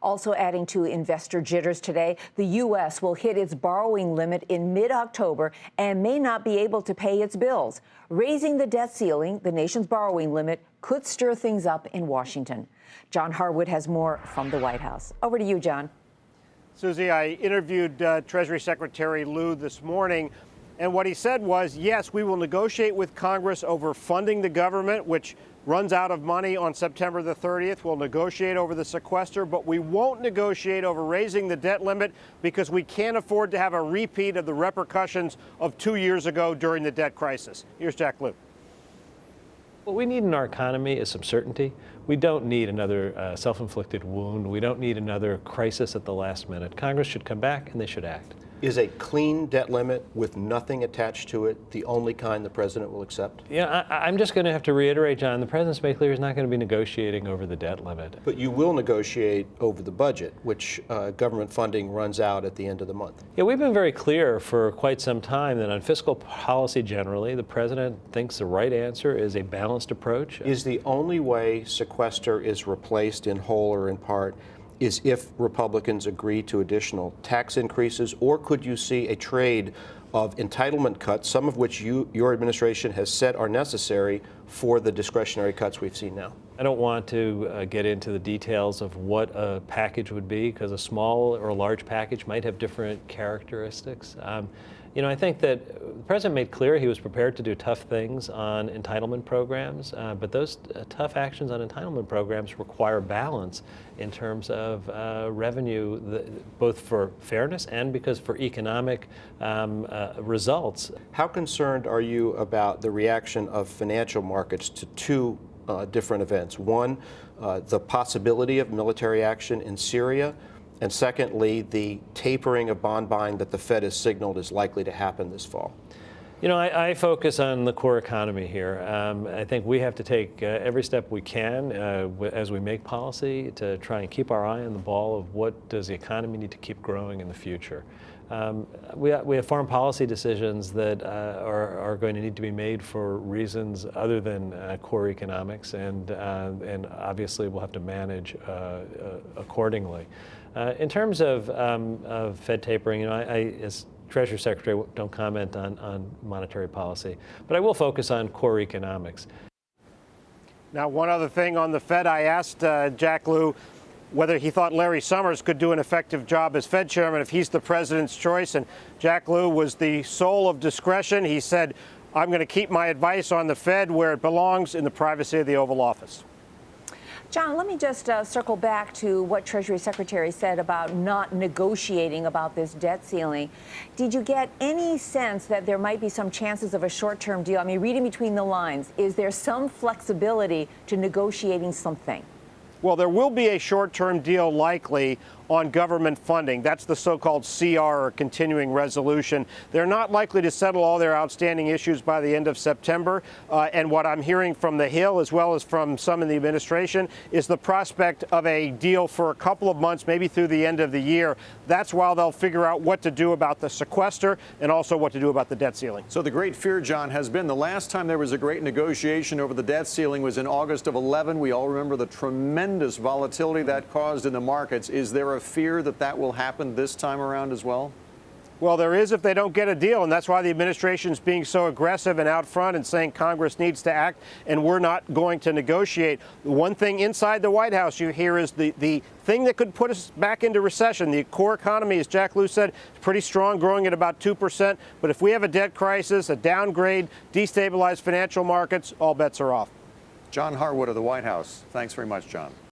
Also adding to investor jitters today, the U.S. will hit its borrowing limit in mid-October and may not be able to pay its bills. Raising the debt ceiling, the nation's borrowing limit, could stir things up in Washington. John Harwood has more from the White House. Over to you, John. Susie, I interviewed Treasury Secretary Lew this morning, and what he said was, yes, we will negotiate with Congress over funding the government, which runs out of money on September the 30th. We'll negotiate over the sequester, but we won't negotiate over raising the debt limit because we can't afford to have a repeat of the repercussions of 2 years ago during the debt crisis. Here's Jack Lew. What we need in our economy is some certainty. We don't need another self-inflicted wound. We don't need another crisis at the last minute. Congress should come back and they should act. Is a clean debt limit with nothing attached to it the only kind the president will accept? Yeah, I'm just going to have to reiterate, John, the president's made clear he's not going to be negotiating over the debt limit. But you will negotiate over the budget, which government funding runs out at the end of the month. Yeah, we've been very clear for quite some time that on fiscal policy generally, the president thinks the right answer is a balanced approach. Is the only way sequester is replaced in whole or in part is if Republicans agree to additional tax increases, or could you see a trade of entitlement cuts, some of which your administration has said are necessary for the discretionary cuts we've seen now? I don't want to get into the details of what a package would be, because a small or a large package might have different characteristics. I think that the president made clear he was prepared to do tough things on entitlement programs, but those tough actions on entitlement programs require balance in terms of revenue, both for fairness and because for economic results. How concerned are you about the reaction of financial markets to two different events? One, the possibility of military action in Syria, and secondly, the tapering of bond buying that the Fed has signaled is likely to happen this fall. I focus on the core economy here. I think we have to take every step we can as we make policy to try and keep our eye on the ball of what does the economy need to keep growing in the future. We have foreign policy decisions that are going to need to be made for reasons other than core economics, and obviously we'll have to manage accordingly. In terms of Fed tapering, I as Treasury Secretary don't comment on monetary policy, but I will focus on core economics. Now, one other thing on the Fed, I asked Jack Lew whether he thought Larry Summers could do an effective job as Fed chairman if he's the president's choice, and Jack Lew was the soul of discretion. He said, I'm going to keep my advice on the Fed where it belongs, in the privacy of the Oval Office. John, let me just circle back to what Treasury Secretary said about not negotiating about this debt ceiling. Did you get any sense that there might be some chances of a short-term deal? I mean, reading between the lines, is there some flexibility to negotiating something? Well, there will be a short-term deal likely on government funding. That's the so-called CR, or continuing resolution. They're not likely to settle all their outstanding issues by the end of September. And what I'm hearing from the Hill, as well as from some in the administration, is the prospect of a deal for a couple of months, maybe through the end of the year. That's while they'll figure out what to do about the sequester and also what to do about the debt ceiling. So the great fear, John, has been the last time there was a great negotiation over the debt ceiling was in August of 11. We all remember the tremendous volatility that caused in the markets. Is there a fear that that will happen this time around as well? Well, there is if they don't get a deal, and that's why the administration is being so aggressive and out front and saying Congress needs to act and we're not going to negotiate. The one thing inside the White House you hear is the thing that could put us back into recession. The core economy, as Jack Lew said, is pretty strong, growing at about 2%. But if we have a debt crisis, a downgrade, destabilized financial markets, all bets are off. John Harwood of the White House. Thanks very much, John.